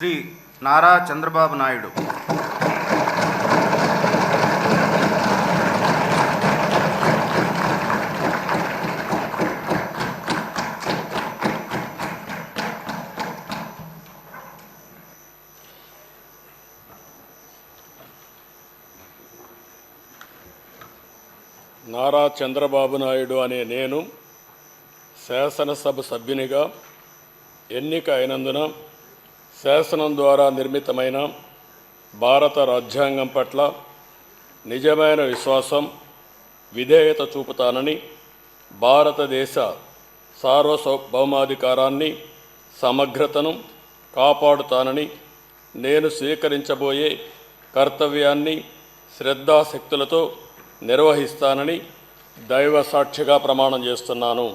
శ్రీ నారా చంద్రబాబు నాయుడు నారా చంద్రబాబు నాయుడు అనే నేను శాసనసభ సభ్యునిగా ఎన్నిక అయినందున శాసనం ద్వారా నిర్మితమైన భారత రాజ్యాంగం పట్ల నిజమైన విశ్వాసం, విధేయత చూపుతానని, భారతదేశ సార్వభౌమాధికారాన్ని, సమగ్రతను కాపాడుతానని, నేను స్వీకరించబోయే కర్తవ్యాన్ని శ్రద్ధాశక్తులతో నిర్వహిస్తానని దైవ సాక్షిగా ప్రమాణం చేస్తున్నాను.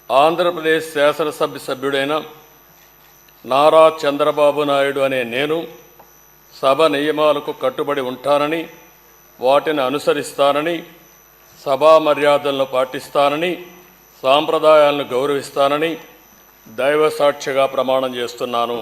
ఆంధ్రప్రదేశ్ శాసనసభ సభ్యుడైన నారా చంద్రబాబు నాయుడు అనే నేను సభ నియమాలకు కట్టుబడి ఉంటానని, వాటిని అనుసరిస్తానని, సభా మర్యాదలను పాటిస్తానని, సాంప్రదాయాలను గౌరవిస్తానని దైవ సాక్షిగా ప్రమాణం చేస్తున్నాను.